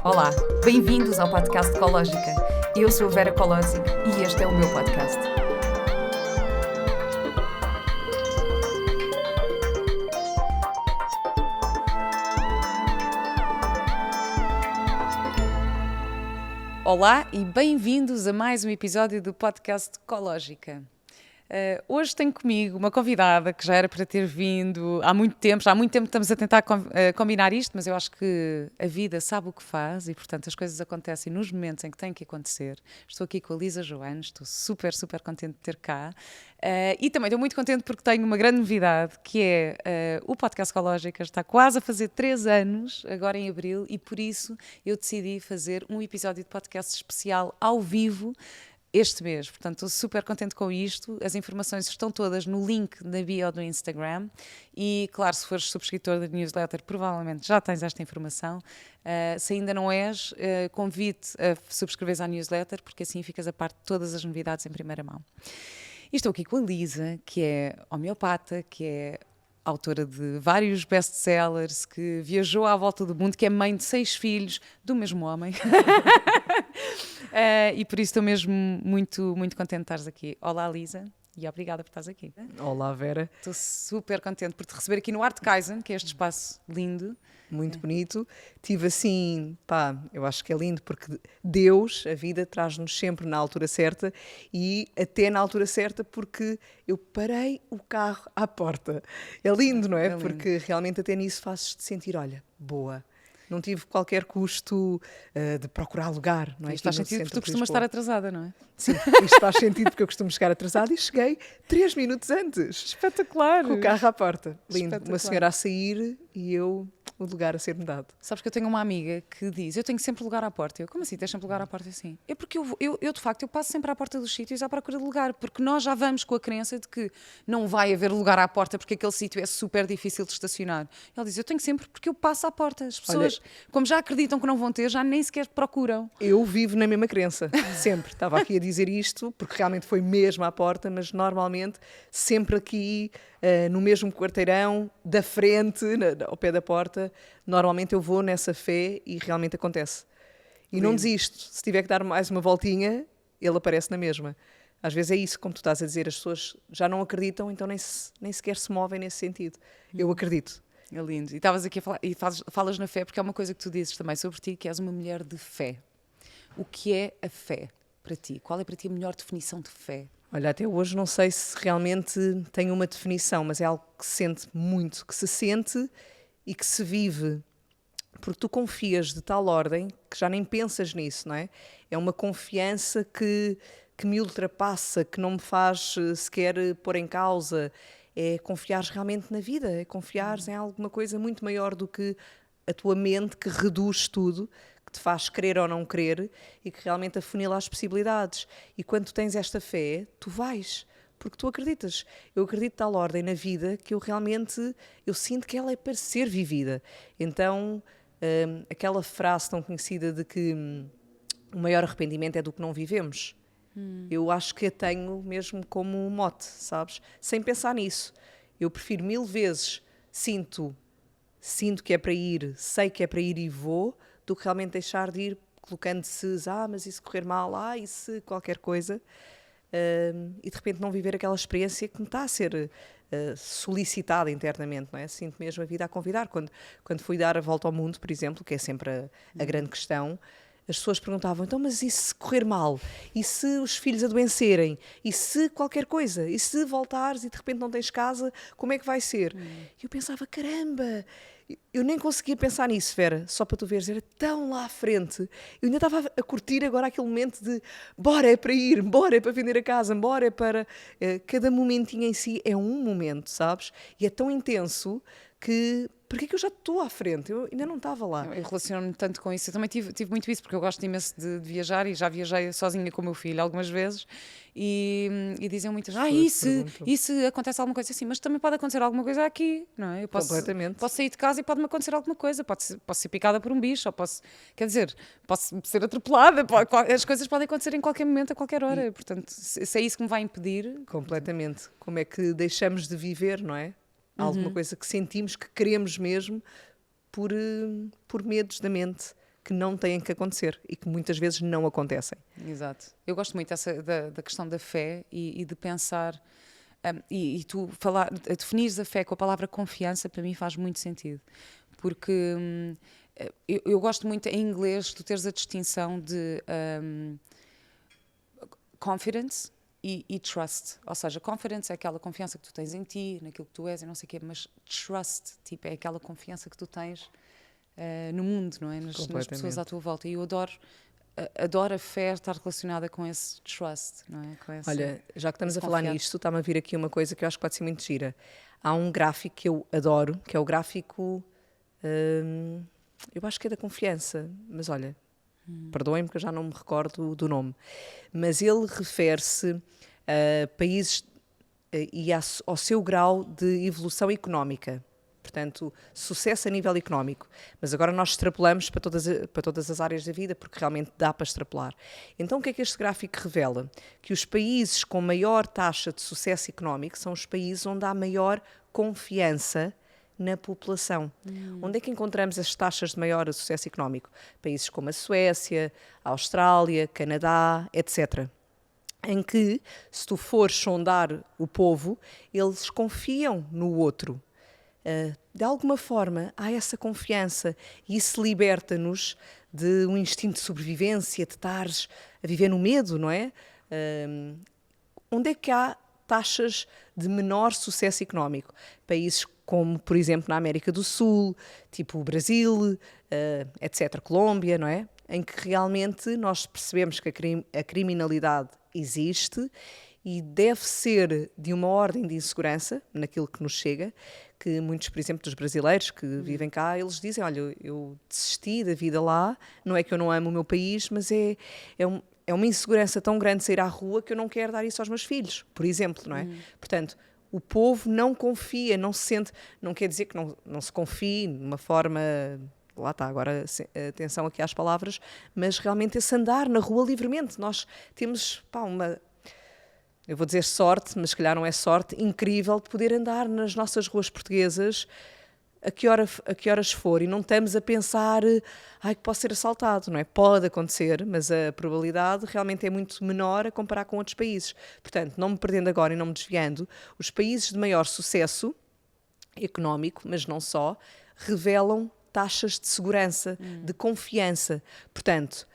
Olá, bem-vindos ao podcast Ecológica. Eu sou a Vera Colosi e este é o meu podcast. Olá e bem-vindos a mais um episódio do podcast Ecológica. Hoje tenho comigo uma convidada que já era para ter vindo há muito tempo estamos a tentar combinar isto, mas eu acho que a vida sabe o que faz e, portanto, as coisas acontecem nos momentos em que têm que acontecer. Estou aqui com a Lisa Joanes, estou super contente de ter cá e também estou muito contente porque tenho uma grande novidade, que é o podcast Ecológica está quase a fazer 3 anos, agora em abril, e por isso eu decidi fazer um episódio de podcast especial ao vivo este mês, portanto estou super contente com isto. As informações estão todas no link da bio do Instagram e, claro, se fores subscritor da newsletter provavelmente já tens esta informação. Se ainda não és, convido-te a subscreveres à newsletter, porque assim ficas a par de todas as novidades em primeira mão. E estou aqui com a Lisa, que é homeopata, que é autora de vários best-sellers, que viajou à volta do mundo, que é mãe de 6 filhos do mesmo homem. E por isso estou mesmo muito contente de estares aqui. Olá, Lisa, e obrigada por estares aqui. Olá, Vera. Estou super contente por te receber aqui no Art Kaizen, que é este espaço lindo. Muito bonito. Tive assim, eu acho que é lindo porque Deus, a vida, traz-nos sempre na altura certa e até na altura certa porque eu parei o carro à porta. É lindo, não é? Lindo. Porque realmente até nisso fazes-te sentir, olha, boa. Não tive qualquer custo de procurar lugar, não é? Isto faz sentido porque tu costumas estar atrasada, não é? Sim, isto faz sentido porque eu costumo chegar atrasada e cheguei 3 minutos antes. Espetacular! Com o carro à porta. Lindo. Espetacular. Uma senhora a sair e eu, o lugar a ser-me dado. Sabes que eu tenho uma amiga que diz, eu tenho sempre lugar à porta. Eu, como assim, tens sempre lugar à porta? Assim? É porque eu, de facto, eu passo sempre à porta dos sítios à procura de lugar, porque nós já vamos com a crença de que não vai haver lugar à porta porque aquele sítio é super difícil de estacionar. Ela diz, eu tenho sempre porque eu passo à porta. As pessoas, como já acreditam que não vão ter, já nem sequer procuram. Eu vivo na mesma crença, sempre. Estava aqui a dizer isto, porque realmente foi mesmo à porta, mas normalmente sempre aqui, no mesmo quarteirão, da frente, ao pé da porta, normalmente eu vou nessa fé e realmente acontece. E não desisto. Se tiver que dar mais uma voltinha, ele aparece na mesma. Às vezes é isso, como tu estás a dizer, as pessoas já não acreditam, então nem sequer se movem nesse sentido. Eu acredito. É lindo. E estavas aqui a falar, e falas na fé, porque é uma coisa que tu dizes também sobre ti, que és uma mulher de fé. O que é a fé para ti? Qual é para ti a melhor definição de fé? Olha, até hoje não sei se realmente tem uma definição, mas é algo que se sente muito, que se sente e que se vive. Porque tu confias de tal ordem que já nem pensas nisso, não é? É uma confiança que me ultrapassa, que não me faz sequer pôr em causa. É confiares realmente na vida, é confiares em alguma coisa muito maior do que a tua mente, que reduz tudo, que te faz querer ou não querer e que realmente afunila as possibilidades. E quando tu tens esta fé, tu vais, porque tu acreditas. Eu acredito de tal ordem na vida que eu sinto que ela é para ser vivida. Então, aquela frase tão conhecida de que o maior arrependimento é do que não vivemos, eu acho que a tenho mesmo como um mote, sabes? Sem pensar nisso. Eu prefiro 1000 vezes sinto que é para ir, sei que é para ir e vou, do que realmente deixar de ir colocando-se, mas e se correr mal, e se qualquer coisa, e de repente não viver aquela experiência que me está a ser solicitada internamente, não é? Sinto mesmo a vida a convidar. Quando fui dar a volta ao mundo, por exemplo, que é sempre a grande questão, as pessoas perguntavam, então, mas e se correr mal? E se os filhos adoecerem? E se qualquer coisa? E se voltares e de repente não tens casa, como é que vai ser? E eu pensava, caramba, eu nem conseguia pensar nisso, Vera, só para tu veres, era tão lá à frente. Eu ainda estava a curtir agora aquele momento de, bora é para ir, bora é para vender a casa, bora é para... cada momentinho em si é um momento, sabes? E é tão intenso que... Porque é que eu já estou à frente? Eu ainda não estava lá. Eu relaciono-me tanto com isso. Eu também tive muito isso, porque eu gosto imenso de viajar e já viajei sozinha com o meu filho algumas vezes e diziam muitas e se acontece alguma coisa assim? Mas também pode acontecer alguma coisa aqui, não é? Eu posso sair de casa e pode-me acontecer alguma coisa. Posso ser picada por um bicho, ou posso ser atropelada. As coisas podem acontecer em qualquer momento, a qualquer hora. Portanto, se é isso que me vai impedir... Completamente. Como é que deixamos de viver, não é? Alguma coisa que sentimos que queremos mesmo por medos da mente, que não têm que acontecer e que muitas vezes não acontecem. Exato. Eu gosto muito da questão da fé e de pensar. E tu definires a fé com a palavra confiança, para mim faz muito sentido. Porque eu gosto muito em inglês tu teres a distinção de confidence e trust. Ou seja, confidence é aquela confiança que tu tens em ti, naquilo que tu és e não sei o quê, mas trust, tipo, é aquela confiança que tu tens no mundo, não é? Nas pessoas à tua volta. E eu adoro a fé estar relacionada com esse trust, não é? Com esse, olha, já que estamos a falar nisto, está-me a vir aqui uma coisa que eu acho que pode ser muito gira. Há um gráfico que eu adoro, que é o gráfico, eu acho que é da confiança, mas olha, perdoem-me que eu já não me recordo do nome, mas ele refere-se a países e ao seu grau de evolução económica. Portanto, sucesso a nível económico. Mas agora nós extrapolamos para todas as áreas da vida, porque realmente dá para extrapolar. Então, o que é que este gráfico revela? Que os países com maior taxa de sucesso económico são os países onde há maior confiança na população. Onde é que encontramos as taxas de maior sucesso económico? Países como a Suécia, a Austrália, Canadá, etc. Em que, se tu fores sondar o povo, eles confiam no outro. De alguma forma há essa confiança e isso liberta-nos de um instinto de sobrevivência, de estares a viver no medo, não é? Onde é que há taxas de menor sucesso económico? Países como, por exemplo, na América do Sul, tipo o Brasil, etc., Colômbia, não é? Em que realmente nós percebemos que a criminalidade existe e deve ser de uma ordem de insegurança naquilo que nos chega, que muitos, por exemplo, dos brasileiros que vivem cá, eles dizem, olha, eu desisti da vida lá, não é que eu não amo o meu país, mas é uma insegurança tão grande sair à rua que eu não quero dar isso aos meus filhos, por exemplo, não é? Portanto, o povo não confia, não se sente, não quer dizer que não se confie de uma forma... Lá está, agora atenção aqui às palavras, mas realmente esse andar na rua livremente. Nós temos eu vou dizer sorte, mas se calhar não é sorte, incrível de poder andar nas nossas ruas portuguesas a que horas for e não estamos a pensar que posso ser assaltado, não é? Pode acontecer, mas a probabilidade realmente é muito menor a comparar com outros países. Portanto, não me perdendo agora e não me desviando, os países de maior sucesso económico, mas não só, revelam taxas de segurança, de confiança. Portanto,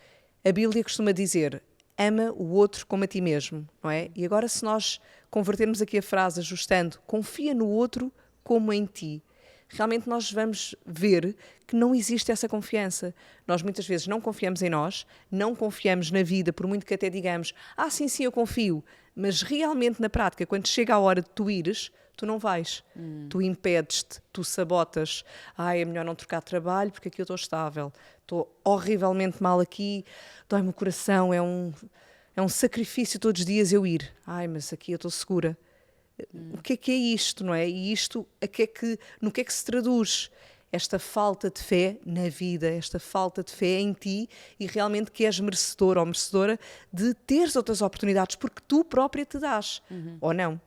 a Bíblia costuma dizer: ama o outro como a ti mesmo, não é? E agora, se nós convertermos aqui a frase ajustando, confia no outro como em ti, realmente nós vamos ver que não existe essa confiança. Nós muitas vezes não confiamos em nós, não confiamos na vida, por muito que até digamos, sim, eu confio, mas realmente na prática, quando chega a hora de tu ires, tu não vais, tu impedes-te, tu sabotas. É melhor não trocar de trabalho porque aqui eu estou estável, estou horrivelmente mal aqui, dói-me o coração, é um sacrifício todos os dias eu ir. Mas aqui eu estou segura. O que é isto, não é? E isto, no que é que se traduz? Esta falta de fé na vida, esta falta de fé em ti e realmente que és merecedor ou merecedora de teres outras oportunidades porque tu própria te dás, ou não?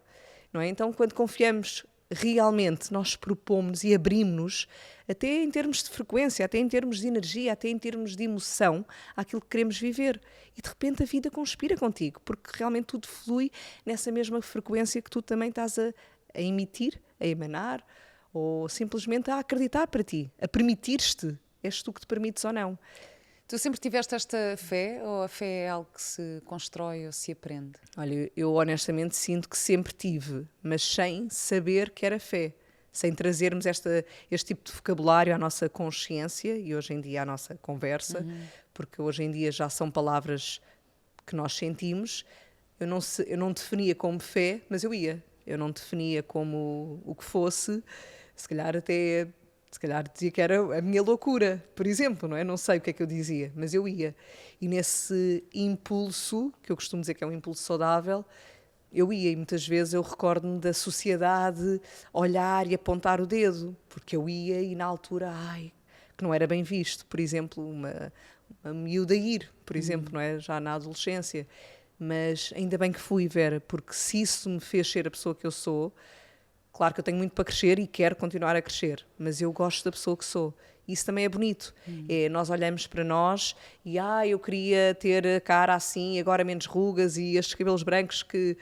Não é? Então, quando confiamos realmente, nós propomos-nos e abrimos-nos até em termos de frequência, até em termos de energia, até em termos de emoção, àquilo que queremos viver. E de repente a vida conspira contigo, porque realmente tudo flui nessa mesma frequência que tu também estás a emitir, a emanar, ou simplesmente a acreditar para ti, a permitir-te. És tu que te permites ou não. Tu sempre tiveste esta fé ou a fé é algo que se constrói ou se aprende? Olha, eu honestamente sinto que sempre tive, mas sem saber que era fé, sem trazermos este tipo de vocabulário à nossa consciência e hoje em dia à nossa conversa, porque hoje em dia já são palavras que nós sentimos. Eu não definia como fé, mas eu não definia como o que fosse, se calhar dizia que era a minha loucura, por exemplo, não é? Não sei o que é que eu dizia, mas eu ia. E nesse impulso, que eu costumo dizer que é um impulso saudável, eu ia e muitas vezes eu recordo-me da sociedade olhar e apontar o dedo, porque eu ia e na altura, que não era bem visto. Por exemplo, uma miúda ir, por exemplo, não é? Já na adolescência. Mas ainda bem que fui, Vera, porque se isso me fez ser a pessoa que eu sou... Claro que eu tenho muito para crescer e quero continuar a crescer, mas eu gosto da pessoa que sou Isso também é bonito. Nós olhamos para nós e eu queria ter a cara assim, agora menos rugas e estes cabelos brancos que,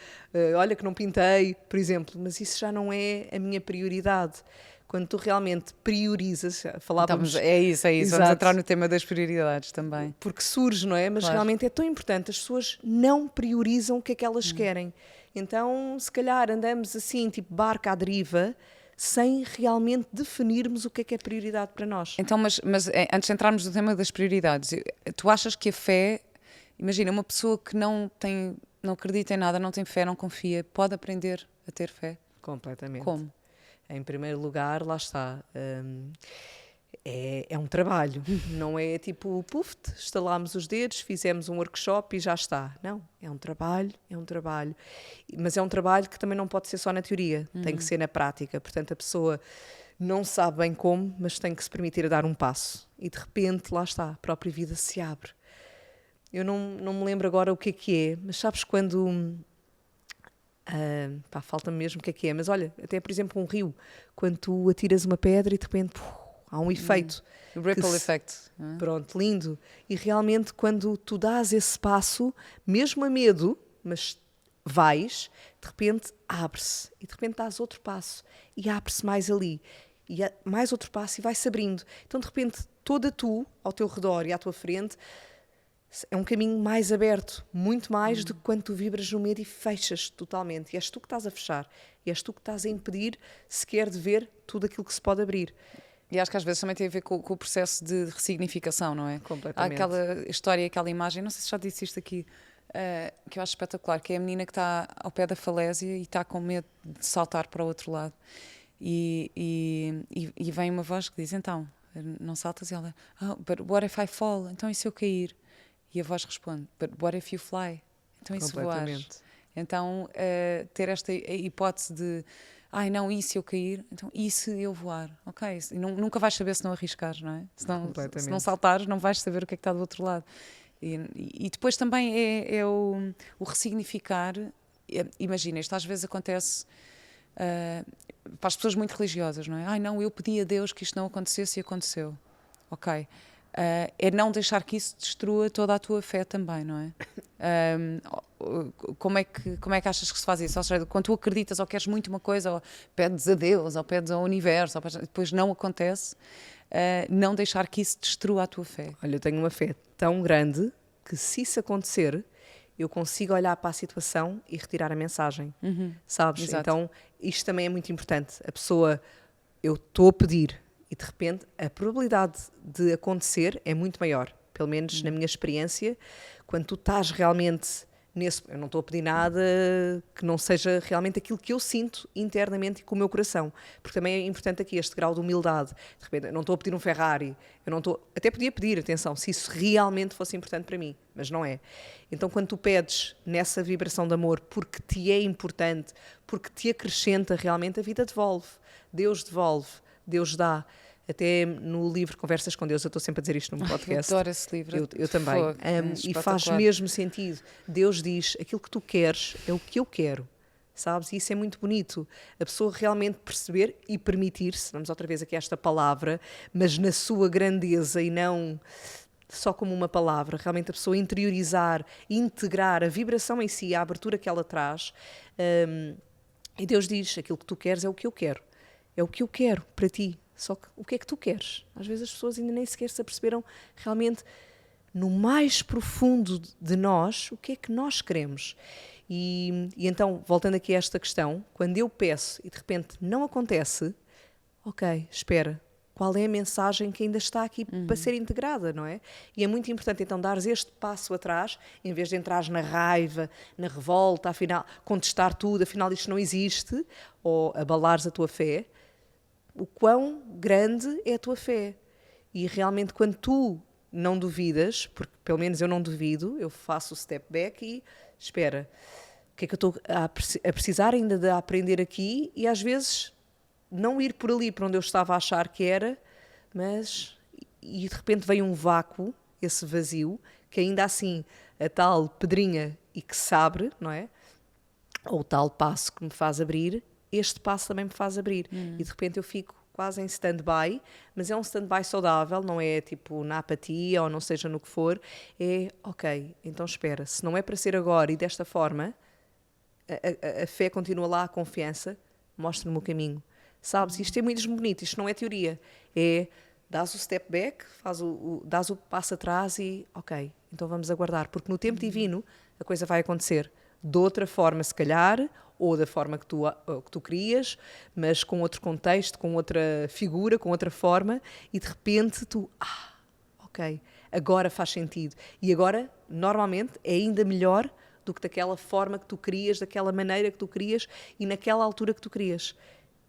olha que não pintei, por exemplo. Mas isso já não é a minha prioridade. Quando tu realmente priorizas, falávamos... É isso. Exato. Vamos entrar no tema das prioridades também. Porque surge, não é? Mas realmente é tão importante. As pessoas não priorizam o que é que elas querem. Então, se calhar andamos assim, tipo barca à deriva, sem realmente definirmos o que é prioridade para nós. Então, mas antes de entrarmos no tema das prioridades, tu achas que a fé, imagina, uma pessoa que não acredita em nada, não tem fé, não confia, pode aprender a ter fé? Completamente. Como? Em primeiro lugar, lá está, é um trabalho, não é tipo, estalámos os dedos, fizemos um workshop e já está. Não, é um trabalho, mas é um trabalho que também não pode ser só na teoria, tem que ser na prática. Portanto, a pessoa não sabe bem como, mas tem que se permitir a dar um passo e de repente, lá está, a própria vida se abre. Eu não me lembro agora o que é, mas sabes quando... falta-me mesmo o que é, mas olha, até por exemplo um rio, quando tu atiras uma pedra e de repente há um efeito. O ripple effect. Pronto, lindo. E realmente quando tu dás esse passo, mesmo a medo, mas vais, de repente abre-se. E de repente dás outro passo e abre-se mais ali. E mais outro passo e vai-se abrindo. Então de repente toda tu, ao teu redor e à tua frente, é um caminho mais aberto, muito mais do que quando tu vibras no medo e fechas totalmente. E és tu que estás a fechar. E és tu que estás a impedir sequer de ver tudo aquilo que se pode abrir. E acho que às vezes também tem a ver com o processo de ressignificação, não é? Completamente. Há aquela história, aquela imagem, não sei se já disse isto aqui, que eu acho espetacular, que é a menina que está ao pé da falésia e está com medo de saltar para o outro lado. E vem uma voz que diz, então, não saltas? E ela, but what if I fall? Então e se eu cair? E a voz responde, but what if you fly? Então e se voares? Então ter esta hipótese de, não, e se eu cair? Então e se eu voar? Ok, nunca vais saber se não arriscares, não é? Se não saltares, não vais saber o que é que está do outro lado. E depois também é o ressignificar. Imagina, isto às vezes acontece para as pessoas muito religiosas, não é? Não, eu pedi a Deus que isto não acontecesse e aconteceu. Ok. É não deixar que isso destrua toda a tua fé também, não é? Como é que achas que se faz isso? Ou seja, quando tu acreditas ou queres muito uma coisa, ou pedes a Deus, ou pedes ao universo, depois não acontece, não deixar que isso destrua a tua fé. Olha, eu tenho uma fé tão grande que se isso acontecer, eu consigo olhar para a situação e retirar a mensagem, sabes? Exato. Então, isto também é muito importante. A pessoa, eu estou a pedir, e de repente a probabilidade de acontecer é muito maior, pelo menos na minha experiência, quando tu estás realmente nesse... Eu não estou a pedir nada que não seja realmente aquilo que eu sinto internamente e com o meu coração, porque também é importante aqui este grau de humildade. De repente, eu não estou a pedir um Ferrari, até podia pedir, atenção, se isso realmente fosse importante para mim, mas não é. Então quando tu pedes nessa vibração de amor, porque te é importante, porque te acrescenta realmente, a vida devolve, Deus dá. Até no livro Conversas com Deus, eu estou sempre a dizer isto no meu podcast. Eu adoro esse livro. Eu também. E faz mesmo sentido. Deus diz, aquilo que tu queres é o que eu quero. Sabes? E isso é muito bonito. A pessoa realmente perceber e permitir-se, vamos outra vez aqui a esta palavra, mas na sua grandeza e não só como uma palavra. Realmente a pessoa interiorizar, integrar a vibração em si, a abertura que ela traz. E Deus diz, aquilo que tu queres é o que eu quero. É o que eu quero para ti. Só que o que é que tu queres? Às vezes as pessoas ainda nem sequer se aperceberam realmente no mais profundo de nós o que é que nós queremos. E então, voltando aqui a esta questão, quando eu peço e de repente não acontece, ok, espera, qual é a mensagem que ainda está aqui para ser integrada, não é? E é muito importante então dares este passo atrás, em vez de entrares na raiva, na revolta, afinal, contestar tudo, afinal isto não existe, ou abalares a tua fé. O quão grande é a tua fé. E realmente quando tu não duvidas, porque pelo menos eu não duvido, eu faço o step back e espera, o que é que eu estou a precisar ainda de aprender aqui? E às vezes não ir por ali para onde eu estava a achar que era, mas e de repente vem um vácuo, esse vazio, que ainda assim a tal pedrinha e que se abre, não é? Ou o tal passo que me faz abrir, este passo também me faz abrir. E de repente eu fico quase em stand-by, mas é um stand-by saudável, não é tipo na apatia ou não seja no que for, é ok, então espera, se não é para ser agora e desta forma, a fé continua lá, a confiança, mostra-me o caminho. Sabes, isto é muito bonito, isto não é teoria, é dás o step back, dás o passo atrás e ok, então vamos aguardar, porque no tempo divino a coisa vai acontecer de outra forma se calhar, ou da forma que tu querias, mas com outro contexto, com outra figura, com outra forma, e de repente tu, ok, agora faz sentido. E agora, normalmente, é ainda melhor do que daquela forma que tu querias, daquela maneira que tu querias e naquela altura que tu querias.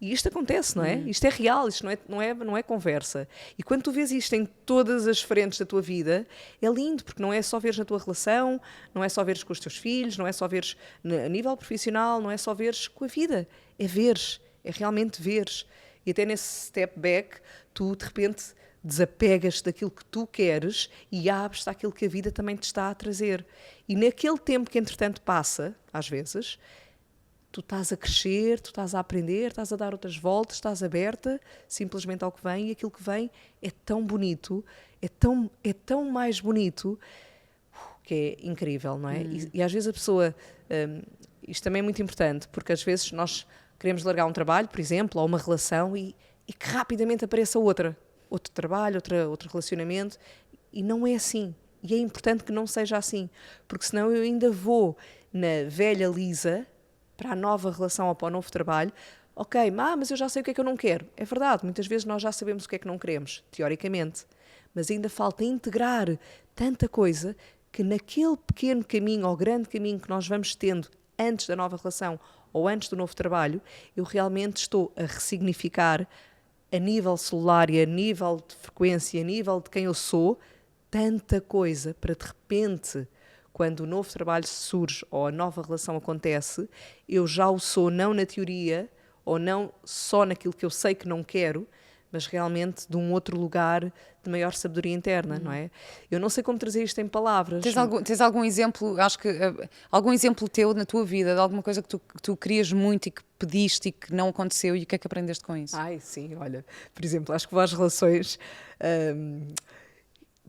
E isto acontece, não é? Isto é real, isto não é conversa. E quando tu vês isto em todas as frentes da tua vida, é lindo, porque não é só veres na tua relação, não é só veres com os teus filhos, não é só veres a nível profissional, não é só veres com a vida. É veres, é realmente veres. E até nesse step back, tu de repente desapegas daquilo que tu queres e abres-te àquilo que a vida também te está a trazer. E naquele tempo que entretanto passa, às vezes, tu estás a crescer, tu estás a aprender, estás a dar outras voltas, estás aberta simplesmente ao que vem, e aquilo que vem é tão bonito, é tão mais bonito, que é incrível, não é? E às vezes a pessoa, isto também é muito importante, porque às vezes nós queremos largar um trabalho, por exemplo, ou uma relação, e que rapidamente apareça outro trabalho, outro relacionamento, e não é assim. E é importante que não seja assim, porque senão eu ainda vou na velha Lisa para a nova relação ou para o novo trabalho, ok, mas eu já sei o que é que eu não quero. É verdade, muitas vezes nós já sabemos o que é que não queremos, teoricamente, mas ainda falta integrar tanta coisa que naquele pequeno caminho ou grande caminho que nós vamos tendo antes da nova relação ou antes do novo trabalho, eu realmente estou a ressignificar a nível celular e a nível de frequência, a nível de quem eu sou, tanta coisa para de repente, quando o novo trabalho surge ou a nova relação acontece, eu já o sou não na teoria ou não só naquilo que eu sei que não quero, mas realmente de um outro lugar de maior sabedoria interna, não é? Eu não sei como trazer isto em palavras. Tens algum exemplo, acho que algum exemplo teu na tua vida, de alguma coisa que tu querias muito e que pediste e que não aconteceu, e o que é que aprendeste com isso? Ai, sim, olha, por exemplo, acho que vou às relações.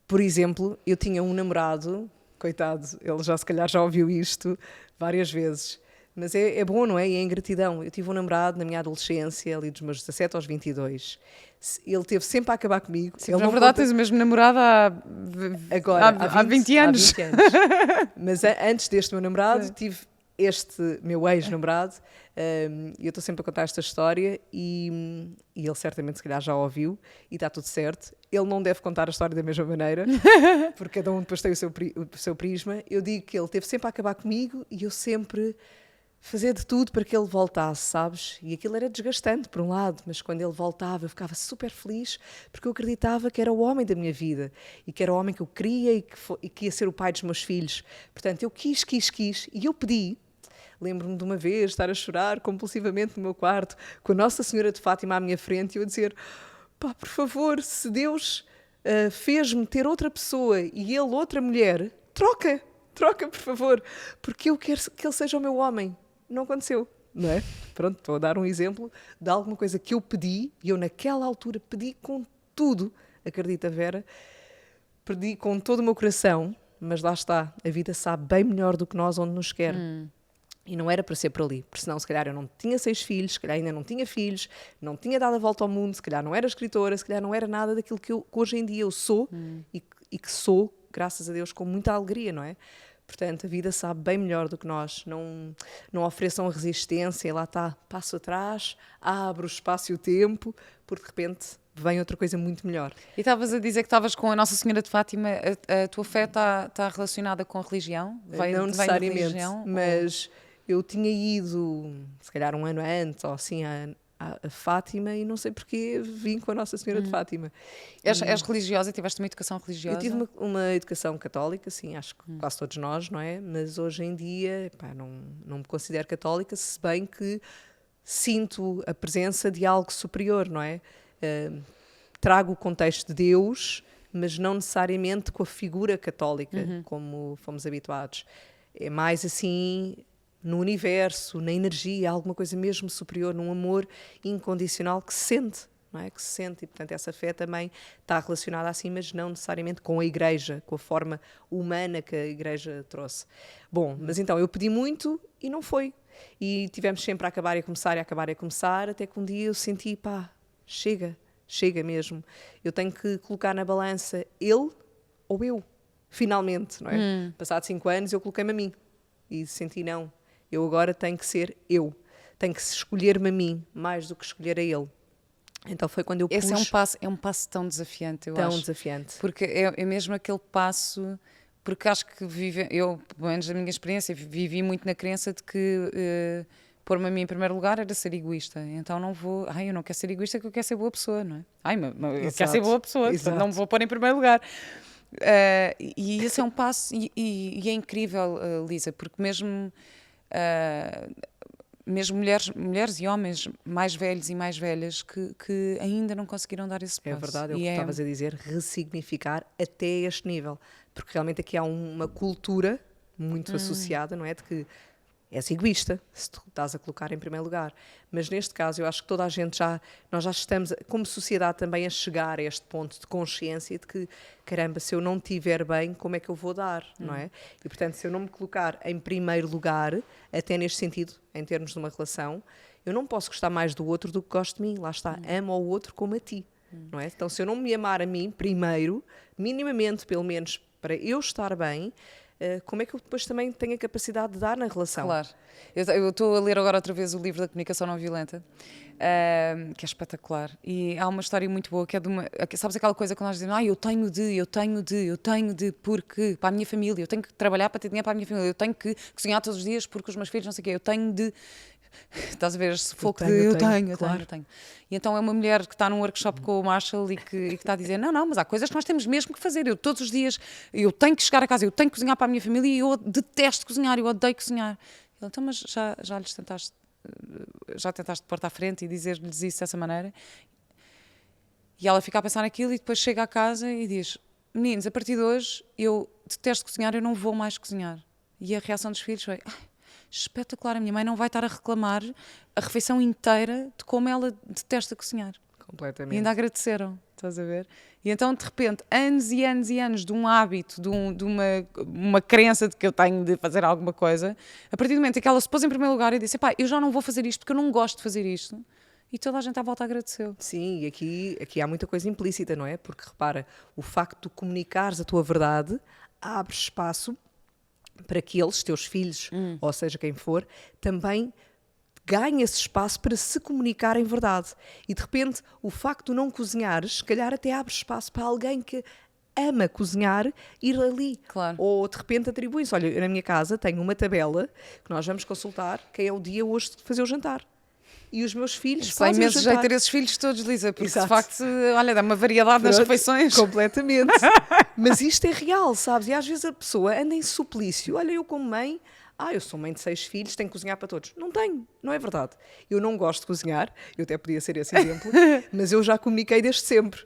Por exemplo, eu tinha um namorado, coitado, ele já se calhar já ouviu isto várias vezes, mas é bom, não é? E é ingratidão. Eu tive um namorado na minha adolescência, ali dos meus 17 aos 22. Ele teve sempre a acabar comigo. Sim, na verdade tens o mesmo namorado há 20 anos. Há 20 anos. Mas antes deste meu namorado, sim, tive este meu ex-namorado, e eu estou sempre a contar esta história e ele certamente se calhar já ouviu e está tudo certo. Ele não deve contar a história da mesma maneira, porque cada um depois tem o seu prisma. Eu digo que ele teve sempre a acabar comigo e eu sempre fazer de tudo para que ele voltasse, sabes? E aquilo era desgastante, por um lado, mas quando ele voltava eu ficava super feliz, porque eu acreditava que era o homem da minha vida, e que era o homem que eu queria e que ia ser o pai dos meus filhos. Portanto, eu quis, e eu pedi. Lembro-me de uma vez estar a chorar compulsivamente no meu quarto, com a Nossa Senhora de Fátima à minha frente, e eu a dizer, pá, por favor, se Deus fez-me ter outra pessoa e ele outra mulher, troca, por favor, porque eu quero que ele seja o meu homem. Não aconteceu, não é? Pronto, estou a dar um exemplo de alguma coisa que eu pedi, e eu naquela altura pedi com tudo, acredita Vera, pedi com todo o meu coração, mas lá está, a vida sabe bem melhor do que nós onde nos quer. E não era para ser por ali, porque senão se calhar eu não tinha 6 filhos, se calhar ainda não tinha filhos, não tinha dado a volta ao mundo, se calhar não era escritora, se calhar não era nada daquilo que hoje em dia eu sou e que sou, graças a Deus, com muita alegria, não é? Portanto, a vida sabe bem melhor do que nós. Não ofereçam resistência e lá está, passo atrás, abre o espaço e o tempo, porque de repente vem outra coisa muito melhor. E estavas a dizer que estavas com a Nossa Senhora de Fátima, a tua fé está relacionada com a religião? Não necessariamente, mas eu tinha ido, se calhar um ano antes, ou assim, a Fátima, e não sei porquê vim com a Nossa Senhora de Fátima. És religiosa? Tiveste uma educação religiosa? Eu tive uma educação católica, sim, acho que quase todos nós, não é? Mas hoje em dia, não me considero católica, se bem que sinto a presença de algo superior, não é? Trago o contexto de Deus, mas não necessariamente com a figura católica, como fomos habituados. É mais assim, no universo, na energia, alguma coisa mesmo superior, num amor incondicional que se sente. não é? Que se sente, e portanto essa fé também está relacionada assim, mas não necessariamente com a igreja, com a forma humana que a igreja trouxe. Bom, mas então eu pedi muito e não foi. E tivemos sempre a acabar e a começar, e a acabar e a começar, até que um dia eu senti, pá, chega mesmo. Eu tenho que colocar na balança ele ou eu, finalmente, não é? Passados 5 anos eu coloquei-me a mim e senti, não, eu agora tenho que ser eu. Tenho que escolher-me a mim, mais do que escolher a ele. Então foi quando eu pus... Esse é um passo tão desafiante, eu tão acho. desafiante. Porque é mesmo aquele passo... Porque acho que eu, pelo menos na minha experiência, vivi muito na crença de que pôr-me a mim em primeiro lugar era ser egoísta. Então não vou... eu não quero ser egoísta porque eu quero ser boa pessoa, não é? Mas eu quero ser boa pessoa, portanto não me vou pôr em primeiro lugar. E esse é um passo... E é incrível, Lisa, porque mesmo mulheres e homens mais velhos e mais velhas que ainda não conseguiram dar esse passo. É verdade, é o que estavas a dizer, ressignificar até este nível. Porque realmente aqui há uma cultura muito associada, não é? De que és egoísta se tu estás a colocar em primeiro lugar. Mas neste caso eu acho que toda a gente nós já estamos, como sociedade também, a chegar a este ponto de consciência de que, caramba, se eu não estiver bem, como é que eu vou dar, não é? E portanto, se eu não me colocar em primeiro lugar, até neste sentido, em termos de uma relação, eu não posso gostar mais do outro do que gosto de mim. Lá está, amo ao outro como a ti, não é? Então se eu não me amar a mim primeiro, minimamente, pelo menos, para eu estar bem, como é que eu depois também tenho a capacidade de dar na relação? Claro. Eu estou a ler agora outra vez o livro da comunicação não violenta, que é espetacular. E há uma história muito boa que é de uma... Sabes aquela coisa que nós dizemos, eu tenho de, porque para a minha família, eu tenho que trabalhar para ter dinheiro para a minha família, eu tenho que cozinhar todos os dias porque os meus filhos não sei o quê, eu tenho de... Estás a ver esse foco de eu tenho. E então é uma mulher que está num workshop com o Marshall e que está a dizer, não, mas há coisas que nós temos mesmo que fazer. Eu todos os dias, eu tenho que chegar a casa, eu tenho que cozinhar para a minha família e eu detesto cozinhar, eu odeio cozinhar. Ele, então, mas já tentaste pôr-te à frente e dizer-lhes isso dessa maneira? E ela fica a pensar naquilo e depois chega a casa e diz, meninos, a partir de hoje eu detesto cozinhar, eu não vou mais cozinhar. E a reação dos filhos foi, espetacular, a minha mãe não vai estar a reclamar a refeição inteira de como ela detesta cozinhar. Completamente. E ainda agradeceram, estás a ver? E então, de repente, anos e anos e anos de um hábito, de uma crença de que eu tenho de fazer alguma coisa, a partir do momento em que ela se pôs em primeiro lugar e disse, eu já não vou fazer isto porque eu não gosto de fazer isto, e toda a gente à volta agradeceu. Sim, e aqui há muita coisa implícita, não é? Porque, repara, o facto de comunicares a tua verdade abre espaço para que eles, teus filhos, ou seja, quem for, também ganhem esse espaço para se comunicar em verdade. E de repente, o facto de não cozinhares, se calhar até abre espaço para alguém que ama cozinhar ir ali. Claro. Ou de repente atribui-se. Olha, eu na minha casa tenho uma tabela que nós vamos consultar quem é o dia hoje de fazer o jantar. E os meus filhos fazem imenso o jantar. jeito ter esses filhos todos, Lisa, porque Exato. de facto, olha, dá uma variedade nas refeições. Completamente. Mas isto é real, sabes? E às vezes a pessoa anda em suplício. Olha, eu como mãe, eu sou mãe de 6 filhos, tenho que cozinhar para todos. Não tenho, não é verdade. Eu não gosto de cozinhar, eu até podia ser esse exemplo, mas eu já comuniquei desde sempre.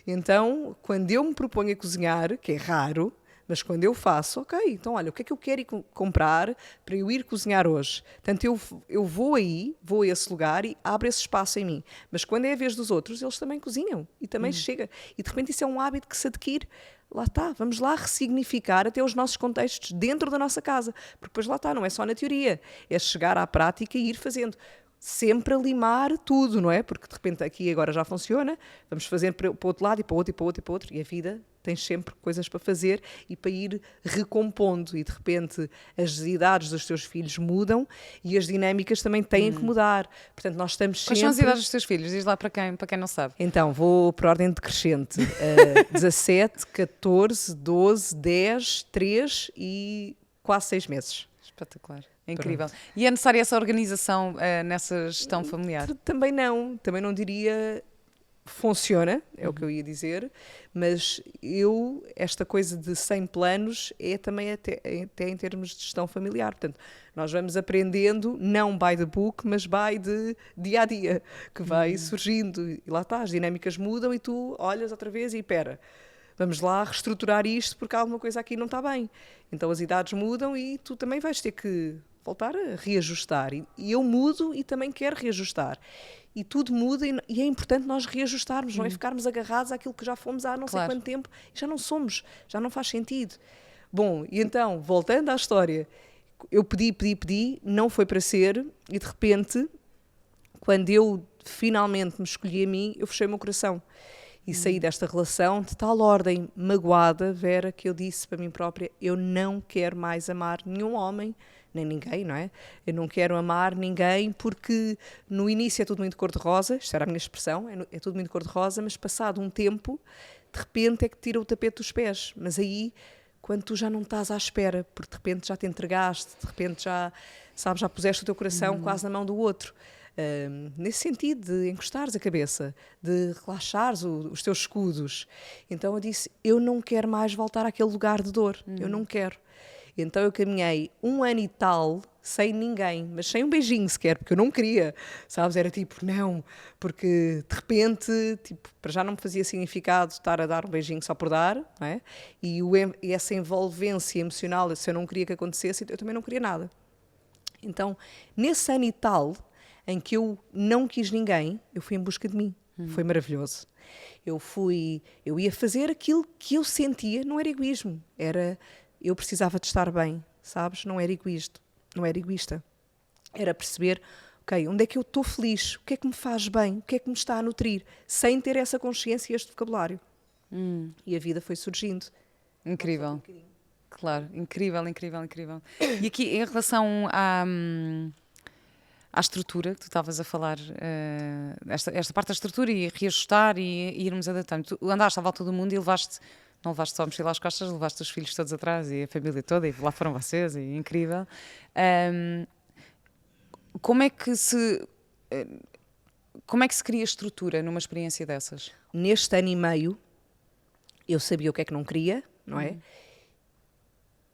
Então, quando eu me proponho a cozinhar, que é raro, mas quando eu faço, ok, então olha, o que é que eu quero ir comprar para eu ir cozinhar hoje? Portanto, eu vou a esse lugar e abro esse espaço em mim. Mas quando é a vez dos outros, eles também cozinham e também chega. E de repente isso é um hábito que se adquire. Lá está, vamos lá ressignificar até os nossos contextos dentro da nossa casa. Porque depois lá está, não é só na teoria, é chegar à prática e ir fazendo. Sempre a limar tudo, não é? Porque de repente aqui agora já funciona, vamos fazer para o outro lado e para o outro e para o outro e para o outro, e a vida tens sempre coisas para fazer e para ir recompondo, e de repente as idades dos teus filhos mudam e as dinâmicas também têm que mudar. Portanto, nós estamos sempre... Quais são as idades dos teus filhos? Diz lá para quem não sabe. Então, vou por ordem decrescente. 17, 14, 12, 10, 3 e quase 6 meses. Espetacular. É incrível. Pronto. E é necessária essa organização nessa gestão familiar? Também não diria funciona, é o que eu ia dizer, mas esta coisa de 100 planos é também até em termos de gestão familiar. Portanto, nós vamos aprendendo, não by the book, mas by de dia a dia, que vai surgindo. E lá está, as dinâmicas mudam e tu olhas outra vez e espera. Vamos lá reestruturar isto porque alguma coisa aqui não está bem. Então as idades mudam e tu também vais ter que voltar a reajustar. E eu mudo e também quero reajustar. e tudo muda e é importante nós reajustarmos, não é ficarmos agarrados àquilo que já fomos há não sei quanto tempo e já não somos, já não faz sentido. Bom, e então, voltando à história, eu pedi, não foi para ser e de repente, quando eu finalmente me escolhi a mim, eu fechei o meu coração e saí desta relação de tal ordem magoada, Vera, que eu disse para mim própria, eu não quero mais amar nenhum homem, nem ninguém, não é? Eu não quero amar ninguém porque no início é tudo muito cor-de-rosa, isto era a minha expressão, é tudo muito cor-de-rosa, mas passado um tempo, de repente é que tira o tapete dos pés. Mas aí, quando tu já não estás à espera, porque de repente já te entregaste, de repente já, sabes, já puseste o teu coração quase na mão do outro. Nesse sentido de encostares a cabeça, de relaxares os teus escudos. Então eu disse, eu não quero mais voltar àquele lugar de dor, eu não quero. Então eu caminhei 1 ano e tal, sem ninguém, mas sem um beijinho sequer, porque eu não queria, sabes? Era tipo, não, porque de repente, tipo, para já não me fazia significado estar a dar um beijinho só por dar, não é? E essa envolvência emocional, se eu não queria que acontecesse, eu também não queria nada. Então, nesse ano e tal, em que eu não quis ninguém, eu fui em busca de mim. Foi maravilhoso. Eu ia fazer aquilo que eu sentia, não era egoísmo, eu precisava de estar bem, sabes? Não era egoísta. Era perceber, ok, onde é que eu estou feliz? O que é que me faz bem? O que é que me está a nutrir? Sem ter essa consciência e este vocabulário. E a vida foi surgindo. Incrível. Claro, incrível. E aqui, em relação à estrutura que tu estavas a falar, esta parte da estrutura e reajustar e irmos adaptando. Tu andaste à volta do mundo e não levaste só a mochila às costas, levaste os filhos todos atrás e a família toda e lá foram vocês, e incrível. Como é que se cria estrutura numa experiência dessas? Neste ano e meio, eu sabia o que é que não queria, não é?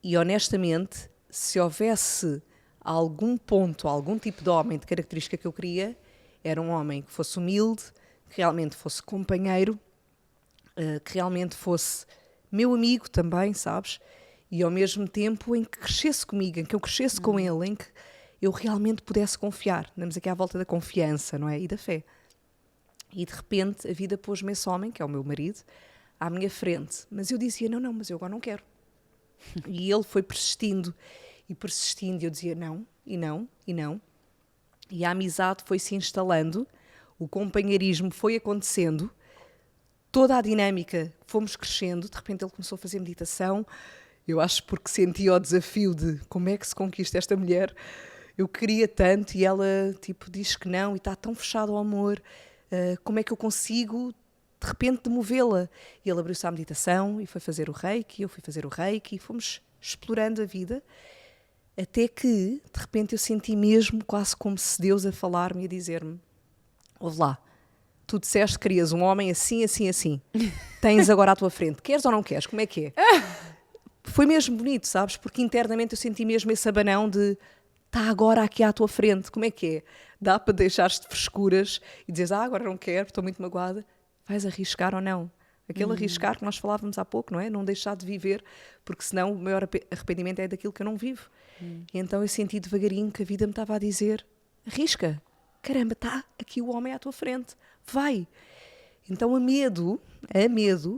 E honestamente, se houvesse algum ponto, algum tipo de homem de característica que eu queria, era um homem que fosse humilde, que realmente fosse companheiro, que realmente fosse meu amigo também, sabes? E ao mesmo tempo em que crescesse comigo, em que eu crescesse com ele, em que eu realmente pudesse confiar. Andamos aqui à volta da confiança, não é? E da fé. E de repente a vida pôs-me esse homem, que é o meu marido, à minha frente. Mas eu dizia, não, mas eu agora não quero. E ele foi persistindo e persistindo, e eu dizia não, e não, e não. E a amizade foi-se instalando, o companheirismo foi acontecendo, toda a dinâmica, fomos crescendo, de repente ele começou a fazer meditação, eu acho porque sentia o desafio de como é que se conquista esta mulher, eu queria tanto e ela tipo diz que não e está tão fechado ao amor, como é que eu consigo de repente demovê-la? E ele abriu-se à meditação e foi fazer o reiki, eu fui fazer o reiki e fomos explorando a vida, até que de repente eu senti mesmo quase como se Deus a falar-me e a dizer-me, ouve lá, tu disseste que querias um homem assim, assim, assim. Tens agora à tua frente. Queres ou não queres? Como é que é? Foi mesmo bonito, sabes? Porque internamente eu senti mesmo esse abanão de está agora aqui à tua frente. Como é que é? Dá para deixar-te de frescuras e dizeres, agora não quero, estou muito magoada. Vais arriscar ou não? Aquele arriscar que nós falávamos há pouco, não é? Não deixar de viver, porque senão o maior arrependimento é daquilo que eu não vivo. E então eu senti devagarinho que a vida me estava a dizer, arrisca. Caramba, está aqui o homem à tua frente. Vai. Então, a medo,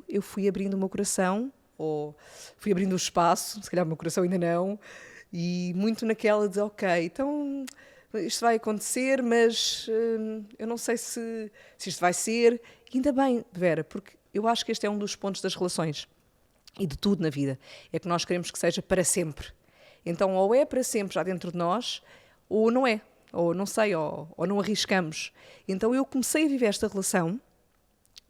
eu fui abrindo o meu coração, ou fui abrindo o espaço, se calhar o meu coração ainda não, e muito naquela de, ok, então isto vai acontecer, mas eu não sei se isto vai ser. E ainda bem, Vera, porque eu acho que este é um dos pontos das relações e de tudo na vida, é que nós queremos que seja para sempre. Então, ou é para sempre já dentro de nós, ou não é. Ou não sei, ou não arriscamos. Então eu comecei a viver esta relação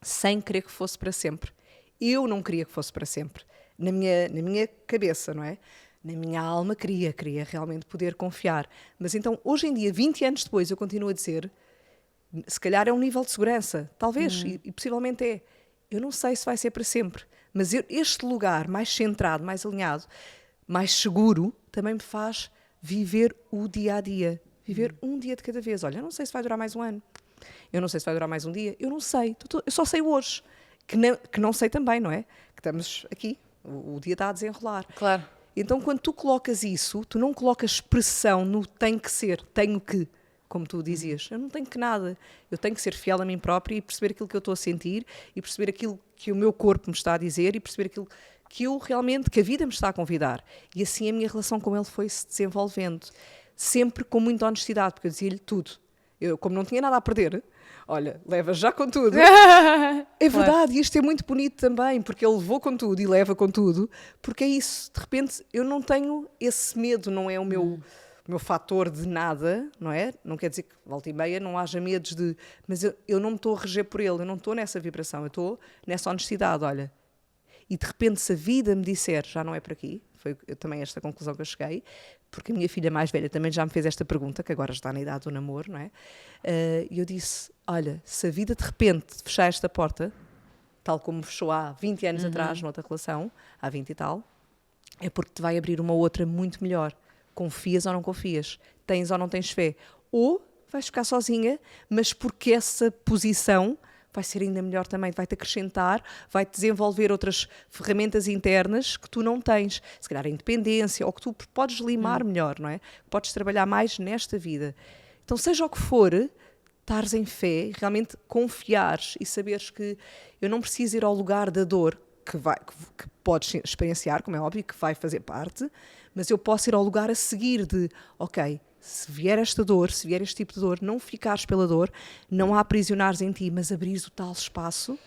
sem querer que fosse para sempre. Eu não queria que fosse para sempre. Na minha cabeça, não é? Na minha alma queria realmente poder confiar. Mas então, hoje em dia, 20 anos depois, eu continuo a dizer, se calhar é um nível de segurança, talvez, e possivelmente é. Eu não sei se vai ser para sempre, mas este lugar mais centrado, mais alinhado, mais seguro, também me faz viver o dia-a-dia. Viver um dia de cada vez. Olha, eu não sei se vai durar mais um ano. Eu não sei se vai durar mais um dia. Eu não sei. Eu só sei hoje. Que não sei também, não é? Que estamos aqui. O dia está a desenrolar. Claro. Então, quando tu colocas isso, tu não colocas pressão no tem que ser, tenho que. como tu dizias, eu não tenho que nada, eu tenho que ser fiel a mim própria e perceber aquilo que eu estou a sentir e perceber aquilo que o meu corpo me está a dizer e perceber aquilo que eu realmente, que a vida me está a convidar. E assim a minha relação com ele foi se desenvolvendo, sempre com muita honestidade, porque eu dizia-lhe tudo. Eu, como não tinha nada a perder, olha, leva já com tudo. É verdade, e isto é muito bonito também, porque ele levou com tudo e leva com tudo, porque é isso, de repente eu não tenho esse medo, não é o meu fator de nada, não é? Não quer dizer que volta e meia não haja medos de... Mas eu não me estou a reger por ele, eu não estou nessa vibração, eu estou nessa honestidade, olha. E de repente se a vida me disser, já não é por aqui, foi também esta conclusão que eu cheguei, porque a minha filha mais velha também já me fez esta pergunta, que agora está na idade do namoro, não é? E eu disse, olha, se a vida de repente fechar esta porta, tal como fechou há 20 anos atrás, noutra relação, há 20 e tal, é porque te vai abrir uma outra muito melhor. Confias ou não confias? Tens ou não tens fé? Ou vais ficar sozinha, mas porque essa posição vai ser ainda melhor também, vai-te acrescentar, vai-te desenvolver outras ferramentas internas que tu não tens. Se calhar a independência, ou que tu podes limar melhor, não é? Podes trabalhar mais nesta vida. Então, seja o que for, estares em fé, realmente confiares e saberes que eu não preciso ir ao lugar da dor, que podes experienciar, como é óbvio, que vai fazer parte, mas eu posso ir ao lugar a seguir de, ok, se vier esta dor, se vier este tipo de dor, não ficares pela dor, não a aprisionares em ti, mas abrires o tal espaço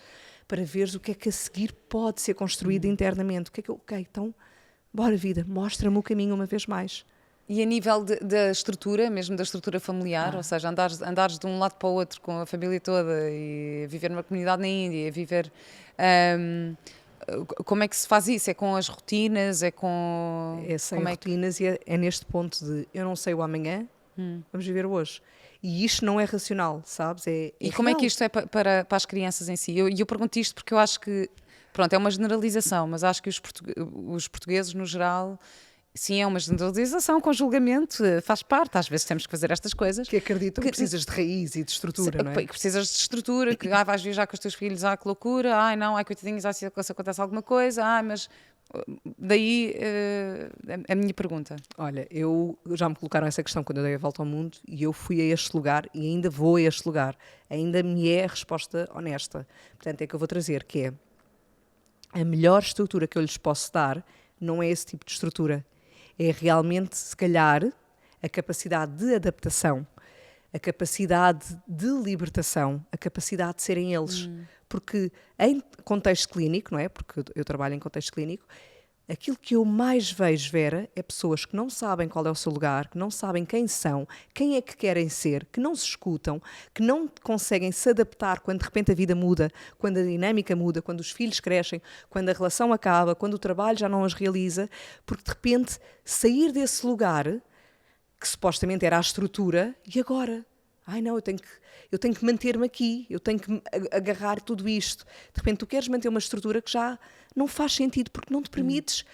para veres o que é que a seguir pode ser construído internamente. O que é que ok, então, bora vida, mostra-me o caminho uma vez mais. E a nível da estrutura, mesmo da estrutura familiar, ou seja, andares de um lado para o outro com a família toda e viver numa comunidade na Índia, viver... como é que se faz isso? É com as rotinas? É com... É sem como rotinas e é neste ponto de eu não sei o amanhã, vamos viver hoje. E isto não é racional, sabes? E como é que isto é para as crianças em si? E eu pergunto isto porque eu acho que, pronto, é uma generalização, mas acho que os portugueses, no geral, sim, é uma generalização com julgamento, faz parte, às vezes temos que fazer estas coisas. Que acreditam que precisas de raiz e de estrutura, não é? Que precisas de estrutura, que vais viajar com os teus filhos, que loucura, não, coitadinhos, se acontece alguma coisa, mas... Daí a minha pergunta. Olha, já me colocaram essa questão quando eu dei a volta ao mundo e eu fui a este lugar e ainda vou a este lugar. Ainda me é a resposta honesta. Portanto, é que eu vou trazer, que é a melhor estrutura que eu lhes posso dar não é esse tipo de estrutura. É realmente, se calhar, a capacidade de adaptação, a capacidade de libertação, a capacidade de serem eles. Porque em contexto clínico, não é? Porque eu trabalho em contexto clínico, aquilo que eu mais vejo, Vera, é pessoas que não sabem qual é o seu lugar, que não sabem quem são, quem é que querem ser, que não se escutam, que não conseguem se adaptar quando de repente a vida muda, quando a dinâmica muda, quando os filhos crescem, quando a relação acaba, quando o trabalho já não as realiza, porque de repente sair desse lugar, que supostamente era a estrutura, e agora? Não, eu tenho que manter-me aqui, eu tenho que agarrar tudo isto. De repente tu queres manter uma estrutura que já não faz sentido, porque não te permites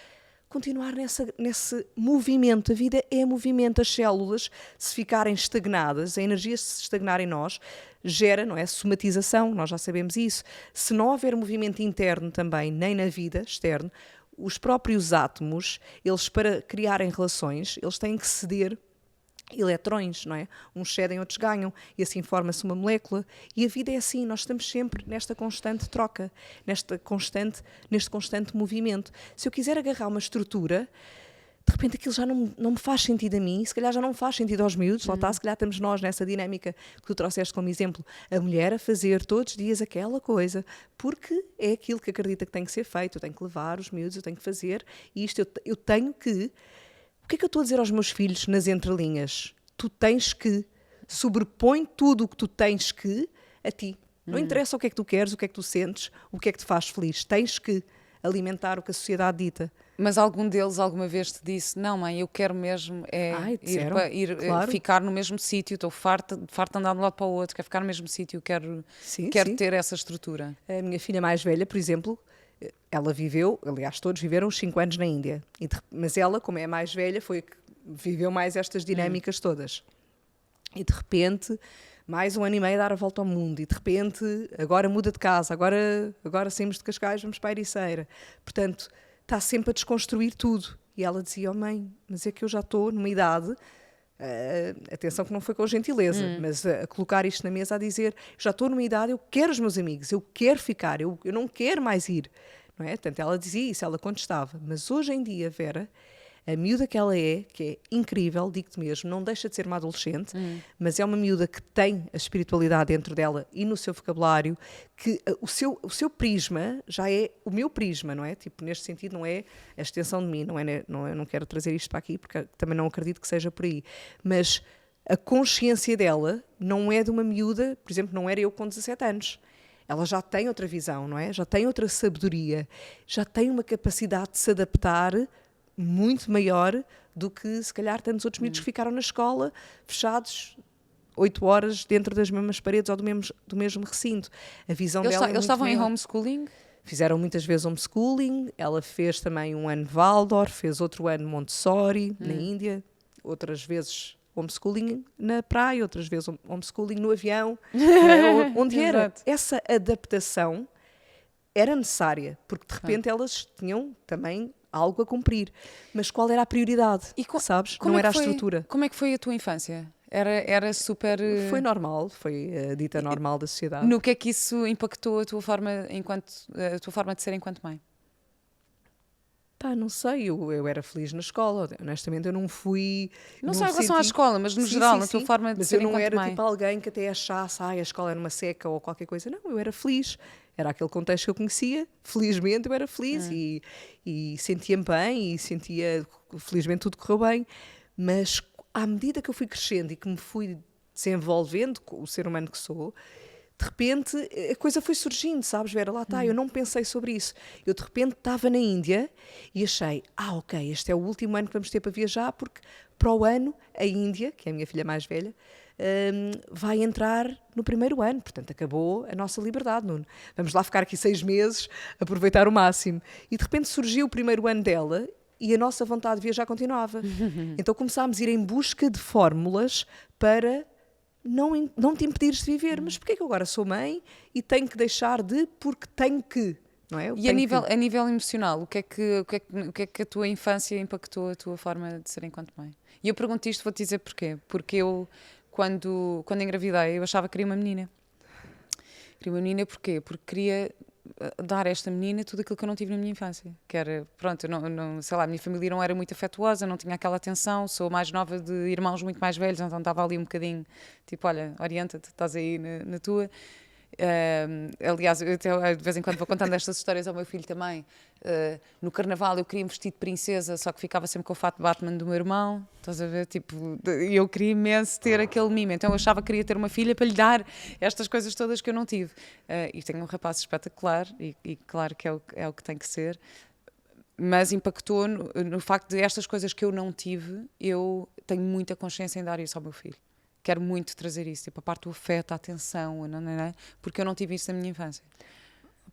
continuar nesse movimento. A vida é movimento. As células, se ficarem estagnadas, a energia se estagnar em nós, gera, não é, somatização, nós já sabemos isso. Se não houver movimento interno também, nem na vida externa, os próprios átomos, eles para criarem relações, eles têm que ceder eletrões, não é? Uns cedem, outros ganham, e assim forma-se uma molécula. E a vida é assim, nós estamos sempre nesta constante troca, neste constante movimento. Se eu quiser agarrar uma estrutura, de repente aquilo já não me faz sentido a mim, se calhar já não faz sentido aos miúdos, lá está, se calhar estamos nós nessa dinâmica que tu trouxeste como exemplo, a mulher a fazer todos os dias aquela coisa, porque é aquilo que acredita que tem que ser feito, eu tenho que levar os miúdos, eu tenho que fazer, e isto eu tenho que... O que é que eu estou a dizer aos meus filhos nas entrelinhas? Tu tens que, sobrepõe tudo o que tu tens que a ti. Não interessa o que é que tu queres, o que é que tu sentes, o que é que te faz feliz. Tens que alimentar o que a sociedade dita. Mas algum deles alguma vez te disse, não mãe, eu quero mesmo claro. Ficar no mesmo sítio, estou farta de andar de um lado para o outro, quero ficar no mesmo sítio, quero Sim. ter essa estrutura. A minha filha mais velha, por exemplo, ela viveu, aliás todos viveram os 5 anos na Índia, mas ela, como é a mais velha, foi a que viveu mais estas dinâmicas todas. E de repente, mais 1 ano e meio a dar a volta ao mundo, e de repente, agora muda de casa, agora saímos de Cascais, vamos para a Ericeira. Portanto, está sempre a desconstruir tudo. E ela dizia, mãe, mas é que eu já estou numa idade, Atenção que não foi com gentileza, mas a colocar isto na mesa, a dizer, já estou numa idade, eu quero os meus amigos, eu quero ficar, eu não quero mais ir. Não é? Portanto, ela dizia isso, ela contestava. Mas hoje em dia, Vera, a miúda que ela é, que é incrível, digo-te mesmo, não deixa de ser uma adolescente, mas é uma miúda que tem a espiritualidade dentro dela e no seu vocabulário, que o seu prisma já é o meu prisma, não é? Tipo, neste sentido, não é a extensão de mim, não quero trazer isto para aqui, porque também não acredito que seja por aí. Mas a consciência dela não é de uma miúda, por exemplo, não era eu com 17 anos. Ela já tem outra visão, não é? Já tem outra sabedoria, já tem uma capacidade de se adaptar muito maior do que, se calhar, tantos outros miúdos que ficaram na escola, fechados 8 horas dentro das mesmas paredes ou do mesmo recinto. A visão dela é muito Eles estavam em maior. homeschooling? Fizeram muitas vezes homeschooling, ela fez também um ano Waldorf, fez outro ano Montessori, na Índia, outras vezes homeschooling na praia, outras vezes homeschooling no avião, onde era. Exato. Essa adaptação era necessária, porque de repente elas tinham também algo a cumprir. Mas qual era a prioridade, sabes? Não era a estrutura. Como é que foi a tua infância? Era super... Foi normal, foi a dita normal da sociedade. No que é que isso impactou a tua forma de ser enquanto mãe? Pá, não sei, eu era feliz na escola, honestamente eu não fui... Não só em relação à escola, mas no geral, na tua forma de ser enquanto mãe. Mas eu não era tipo alguém que até achasse, a escola era uma seca ou qualquer coisa. Não, eu era feliz. Era aquele contexto que eu conhecia. Felizmente eu era feliz e sentia-me bem e felizmente tudo correu bem. Mas à medida que eu fui crescendo e que me fui desenvolvendo com o ser humano que sou, de repente a coisa foi surgindo, sabes, Vera? Lá está, eu não pensei sobre isso. Eu de repente estava na Índia e achei, ok, este é o último ano que vamos ter para viajar, porque para o ano a Índia, que é a minha filha mais velha, vai entrar no primeiro ano, portanto acabou a nossa liberdade, Nuno. Vamos lá ficar aqui 6 meses, aproveitar o máximo. E de repente surgiu o primeiro ano dela e a nossa vontade de viajar continuava. Então começámos a ir em busca de fórmulas para não te impedires de viver. Mas porquê que eu agora sou mãe e tenho que deixar de, porque tenho que, não é? E a nível emocional, o que é que a tua infância impactou a tua forma de ser enquanto mãe? E eu pergunto isto, vou-te dizer porquê. Porque eu, quando engravidei, eu achava que queria uma menina. Queria uma menina porquê? Porque queria dar a esta menina tudo aquilo que eu não tive na minha infância. Que era, pronto, sei lá, a minha família não era muito afetuosa, não tinha aquela atenção, sou a mais nova de irmãos muito mais velhos, então estava ali um bocadinho, tipo, olha, orienta-te, estás aí na tua. Aliás, eu até, de vez em quando vou contando estas histórias ao meu filho também. No carnaval eu queria um vestido de princesa, só que ficava sempre com o fato de Batman do meu irmão, estás a ver? Tipo, eu queria imenso ter aquele mimo, então eu achava que queria ter uma filha para lhe dar estas coisas todas que eu não tive. E tenho um rapaz espetacular e claro que é o que tem que ser, mas impactou no facto de estas coisas que eu não tive, eu tenho muita consciência em dar isso ao meu filho. Quero muito trazer isso, tipo, a parte do afeto, a atenção, porque eu não tive isso na minha infância.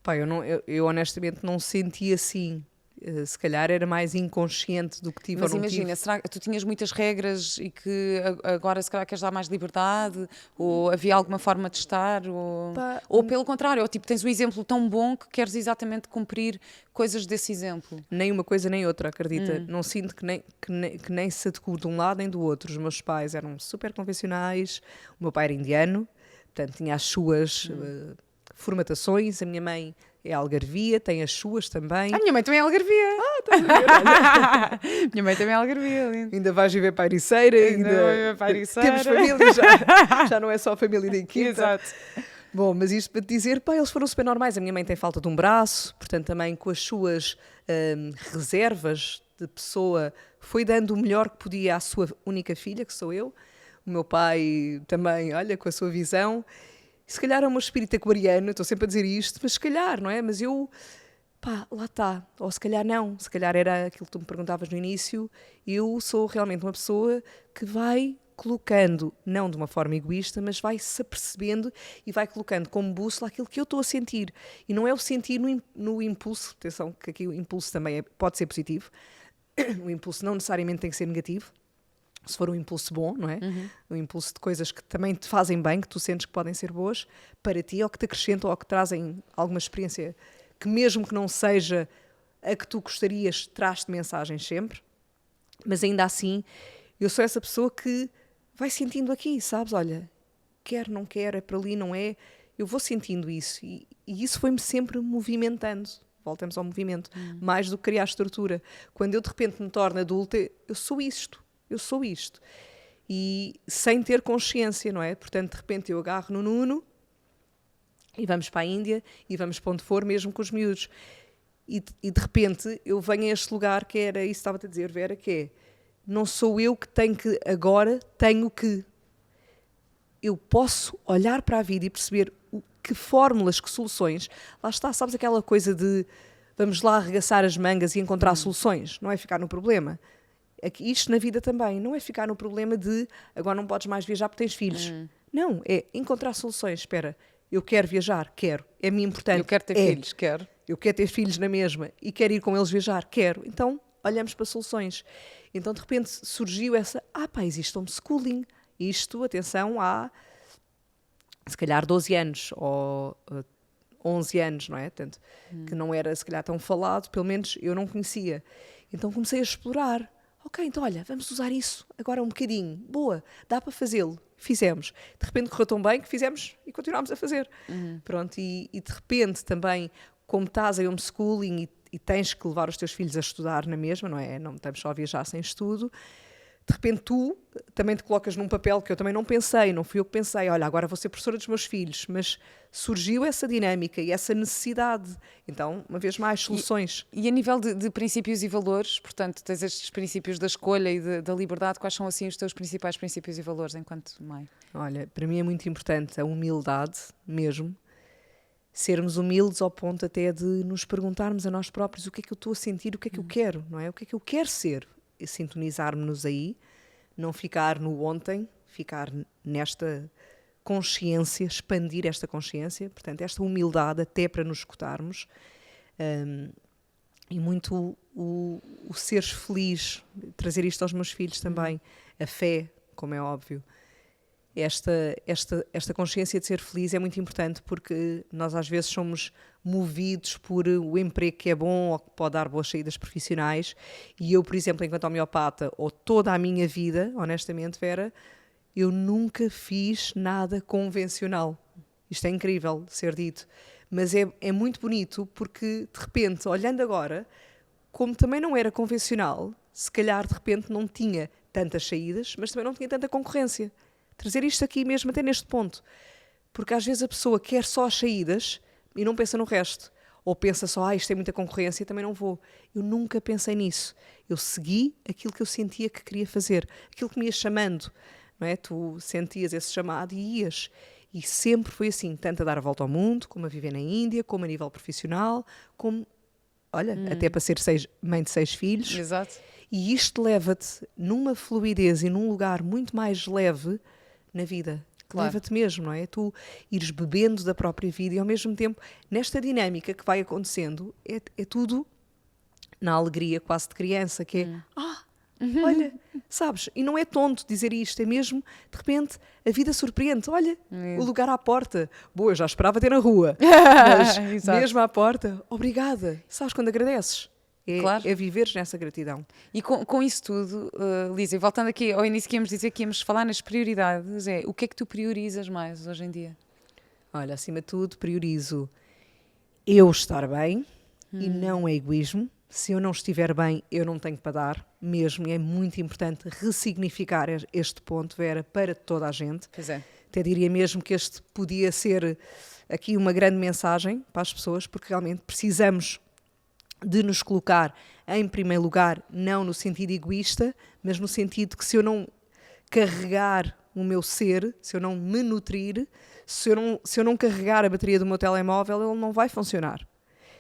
Pá, eu honestamente não senti assim. Se calhar era mais inconsciente do que tive ou não tive. Mas imagina, será que tu tinhas muitas regras e que agora se calhar queres dar mais liberdade? Ou havia alguma forma de estar? Ou pelo contrário, ou tipo, tens um exemplo tão bom que queres exatamente cumprir coisas desse exemplo? Nem uma coisa nem outra, acredita. Não sinto que nem se adequou de um lado nem do outro. Os meus pais eram super convencionais, o meu pai era indiano, portanto tinha as suas formatações, a minha mãe é algarvia, tem as suas também. A minha mãe também é algarvia. Estás a ver, olha. Minha mãe também é algarvia, lindo. Ainda vais viver para a Ericeira. Temos família já não é só a família da equipa. Exato. Bom, mas isto para te dizer, pá, eles foram super normais. A minha mãe tem falta de um braço, portanto também com as suas reservas de pessoa foi dando o melhor que podia à sua única filha, que sou eu. O meu pai também, olha, com a sua visão. Se calhar é um espírito aquariano, estou sempre a dizer isto, mas se calhar, não é? Mas eu, pá, lá está. Ou se calhar não, se calhar era aquilo que tu me perguntavas no início. Eu sou realmente uma pessoa que vai colocando, não de uma forma egoísta, mas vai-se apercebendo e vai colocando como bússola aquilo que eu estou a sentir. E não é o sentir no impulso, atenção que aqui o impulso também pode ser positivo, o impulso não necessariamente tem que ser negativo, se for um impulso bom, não é? Um impulso de coisas que também te fazem bem, que tu sentes que podem ser boas para ti, ou que te acrescentam, ou que trazem alguma experiência que mesmo que não seja a que tu gostarias, traz-te mensagens sempre. Mas ainda assim, eu sou essa pessoa que vai sentindo aqui, sabes? Olha, quer, não quer, é para ali, não é? Eu vou sentindo isso e isso foi-me sempre movimentando. Voltamos ao movimento, mais do que criar estrutura. Quando eu de repente me torno adulta, eu sou isto. E sem ter consciência, não é? Portanto, de repente eu agarro no Nuno e vamos para a Índia e vamos para onde for, mesmo com os miúdos. E de repente eu venho a este lugar que era isso que estava-te a dizer, Vera, que é, não sou eu que tenho que, agora tenho que. Eu posso olhar para a vida e perceber que fórmulas, que soluções. Lá está, sabes aquela coisa de vamos lá arregaçar as mangas e encontrar soluções, não é ficar no problema. Isto na vida também, não é ficar no problema de agora não podes mais viajar porque tens filhos. Não, é encontrar soluções. Espera, eu quero viajar, quero, é-me importante. Eu quero ter filhos, quero. Eu quero ter filhos na mesma e quero ir com eles viajar, quero. Então, olhamos para soluções. Então, de repente, surgiu essa, existe homeschooling. Isto, atenção, há se calhar 12 anos ou 11 anos, não é? Tanto que não era se calhar tão falado, pelo menos eu não conhecia. Então comecei a explorar. Ok, então olha, vamos usar isso agora um bocadinho. Boa, dá para fazê-lo. Fizemos. De repente correu tão bem que fizemos e continuámos a fazer. Pronto, e de repente também, como estás em homeschooling e tens que levar os teus filhos a estudar na mesma, não é? Não estamos só a viajar sem estudo. De repente tu também te colocas num papel que eu também não pensei, não fui eu que pensei, olha, agora vou ser professora dos meus filhos, mas surgiu essa dinâmica e essa necessidade. Então, uma vez mais, soluções. E a nível de princípios e valores, portanto, tens estes princípios da escolha e da liberdade, quais são assim os teus principais princípios e valores enquanto mãe? Olha, para mim é muito importante a humildade mesmo, sermos humildes ao ponto até de nos perguntarmos a nós próprios o que é que eu estou a sentir, o que é que eu quero, não é? O que é que eu quero ser? E sintonizarmos-nos aí, não ficar no ontem, ficar nesta consciência, expandir esta consciência, portanto, esta humildade até para nos escutarmos, e muito o seres feliz, trazer isto aos meus filhos também, a fé, como é óbvio. Esta consciência de ser feliz é muito importante porque nós às vezes somos movidos por o emprego que é bom ou que pode dar boas saídas profissionais e eu, por exemplo, enquanto homeopata ou toda a minha vida, honestamente, Vera, eu nunca fiz nada convencional. Isto é incrível ser dito, mas é muito bonito porque de repente, olhando agora, como também não era convencional, se calhar de repente não tinha tantas saídas, mas também não tinha tanta concorrência. Trazer isto aqui mesmo até neste ponto. Porque às vezes a pessoa quer só as saídas e não pensa no resto. Ou pensa só, isto tem muita concorrência, também não vou. Eu nunca pensei nisso. Eu segui aquilo que eu sentia que queria fazer. Aquilo que me ia chamando. Não é? Tu sentias esse chamado e ias. E sempre foi assim, tanto a dar a volta ao mundo, como a viver na Índia, como a nível profissional, como, olha, até para ser mãe de 6 filhos. Exato. E isto leva-te numa fluidez e num lugar muito mais leve na vida. Claro. Leva-te mesmo, não é? Tu ires bebendo da própria vida e ao mesmo tempo, nesta dinâmica que vai acontecendo, é tudo na alegria quase de criança, que é, olha, sabes, e não é tonto dizer isto, é mesmo, de repente, a vida surpreende, olha, o lugar à porta, boa, eu já esperava ter na rua, mas mesmo à porta, obrigada, sabes quando agradeces? Claro. É viveres nessa gratidão. E com isso tudo, Lísia, voltando aqui ao início que íamos dizer que íamos falar nas prioridades, o que é que tu priorizas mais hoje em dia? Olha, acima de tudo, priorizo eu estar bem e não é egoísmo. Se eu não estiver bem, eu não tenho para dar mesmo. E é muito importante ressignificar este ponto, Vera, para toda a gente. Pois é. Até diria mesmo que este podia ser aqui uma grande mensagem para as pessoas, porque realmente precisamos de nos colocar em primeiro lugar, não no sentido egoísta, mas no sentido que se eu não carregar o meu ser, se eu não me nutrir, se eu não carregar a bateria do meu telemóvel, ele não vai funcionar.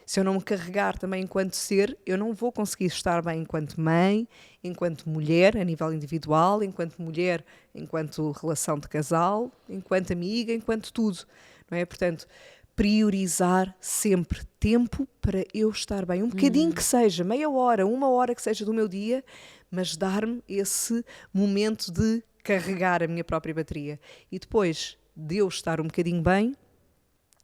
Se eu não me carregar também enquanto ser, eu não vou conseguir estar bem enquanto mãe, enquanto mulher, a nível individual, enquanto mulher, enquanto relação de casal, enquanto amiga, enquanto tudo. Não é? Portanto, priorizar sempre tempo para eu estar bem. Um bocadinho que seja, meia hora, 1 hora que seja do meu dia, mas dar-me esse momento de carregar a minha própria bateria. E depois de eu estar um bocadinho bem,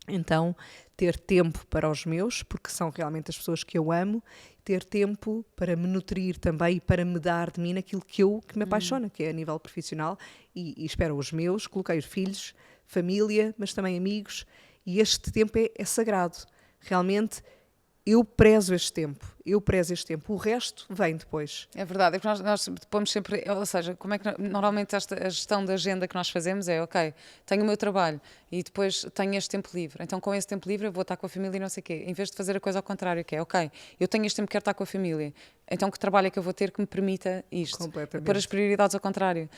então ter tempo para os meus, porque são realmente as pessoas que eu amo, ter tempo para me nutrir também e para me dar de mim naquilo que me apaixona, que é a nível profissional, e espero os meus, coloquei os filhos, família, mas também amigos, e este tempo é sagrado. Realmente, eu prezo este tempo, o resto vem depois. É verdade, é que nós pomos sempre, ou seja, como é que normalmente a gestão da agenda que nós fazemos é, ok, tenho o meu trabalho e depois tenho este tempo livre, então com esse tempo livre eu vou estar com a família e não sei o quê, em vez de fazer a coisa ao contrário, que é, ok, eu tenho este tempo que quero estar com a família, então que trabalho é que eu vou ter que me permita isto? Pôr as prioridades ao contrário.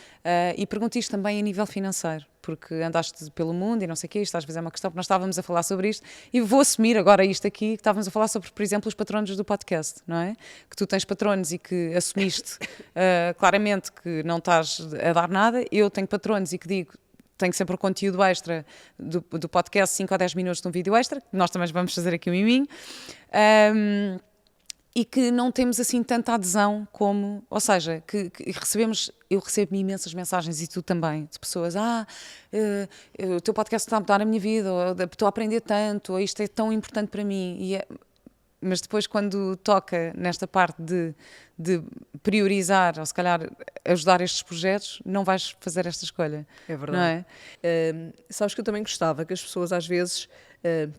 E pergunto isto também a nível financeiro, porque andaste pelo mundo e não sei o quê, isto às vezes é uma questão que nós estávamos a falar sobre isto, e vou assumir agora isto aqui, que estávamos a falar sobre, por exemplo, os patronos do podcast, não é? Que tu tens patronos e que assumiste claramente que não estás a dar nada, eu tenho patronos e que digo, tenho sempre o conteúdo extra do podcast, 5 ou 10 minutos de um vídeo extra, que nós também vamos fazer aqui um miminho, e que não temos assim tanta adesão como, ou seja, que eu recebo imensas mensagens e tu também, de pessoas, o teu podcast está a mudar a minha vida, ou estou a aprender tanto, ou isto é tão importante para mim, mas depois quando toca nesta parte de priorizar, ou se calhar ajudar estes projetos, não vais fazer esta escolha. É verdade. Não é? Sabes que eu também gostava que as pessoas às vezes,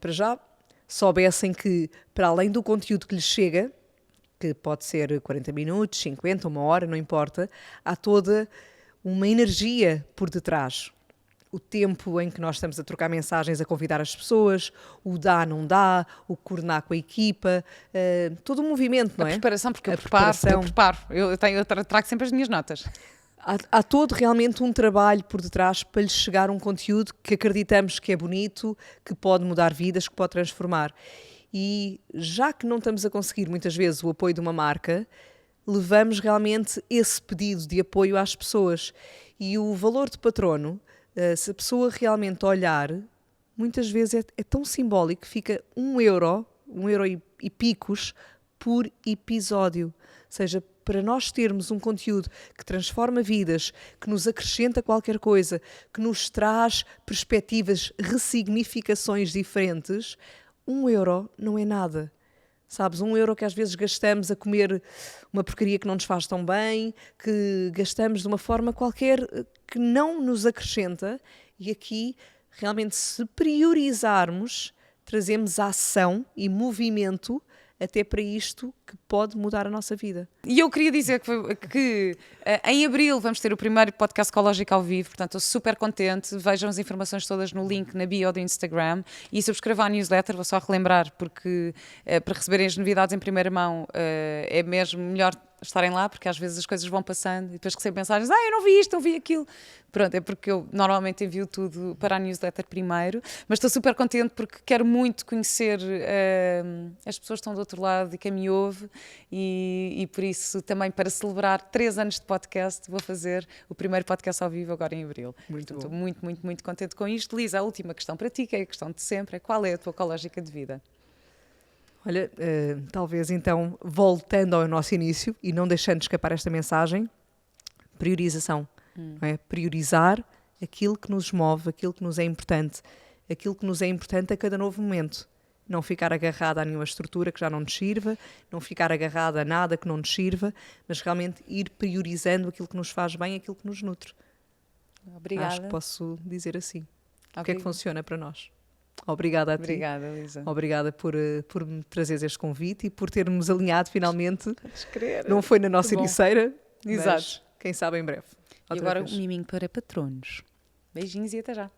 para já, soubessem que para além do conteúdo que lhes chega, que pode ser 40 minutos, 50, uma hora, não importa, há toda uma energia por detrás. O tempo em que nós estamos a trocar mensagens, a convidar as pessoas, o dá, não dá, o coordenar com a equipa, todo o movimento, não é? A preparação, porque eu preparo. Eu trago sempre as minhas notas. Há todo realmente um trabalho por detrás para lhes chegar um conteúdo que acreditamos que é bonito, que pode mudar vidas, que pode transformar. E já que não estamos a conseguir muitas vezes o apoio de uma marca, levamos realmente esse pedido de apoio às pessoas. E o valor de patrono, se a pessoa realmente olhar, muitas vezes é tão simbólico que fica €1 e picos por episódio. Ou seja, para nós termos um conteúdo que transforma vidas, que nos acrescenta qualquer coisa, que nos traz perspectivas, ressignificações diferentes, €1 não é nada. Sabes, €1 que às vezes gastamos a comer uma porcaria que não nos faz tão bem, que gastamos de uma forma qualquer que não nos acrescenta, e aqui realmente se priorizarmos, trazemos ação e movimento até para isto que pode mudar a nossa vida. E eu queria dizer que em abril vamos ter o primeiro podcast ecológico ao vivo, portanto estou super contente. Vejam as informações todas no link na bio do Instagram e subscrevam a newsletter, vou só relembrar, porque para receberem as novidades em primeira mão é mesmo melhor estarem lá, porque às vezes as coisas vão passando e depois recebo mensagens, eu não vi isto, não vi aquilo. Pronto, é porque eu normalmente envio tudo para a newsletter primeiro, mas estou super contente porque quero muito conhecer as pessoas que estão do outro lado e quem me ouve, e por isso também para celebrar 3 anos de podcast vou fazer o primeiro podcast ao vivo agora em abril. Estou muito, muito, muito contente com isto. Lisa, a última questão para ti, que é a questão de sempre, é qual é a tua ecológica de vida? Olha, talvez então, voltando ao nosso início e não deixando escapar esta mensagem, priorização. Não é? Priorizar aquilo que nos move, aquilo que nos é importante a cada novo momento. Não ficar agarrada a nenhuma estrutura que já não nos sirva, não ficar agarrada a nada que não nos sirva, mas realmente ir priorizando aquilo que nos faz bem, aquilo que nos nutre. Obrigada. Acho que posso dizer assim. Okay. O que é que funciona para nós? Obrigada a ti. Obrigada, Lisa. Obrigada por me trazeres este convite e por termos alinhado finalmente. Crer. Não foi na nossa ericeira, exato, mas quem sabe em breve. E agora um miminho para patronos. Beijinhos e até já.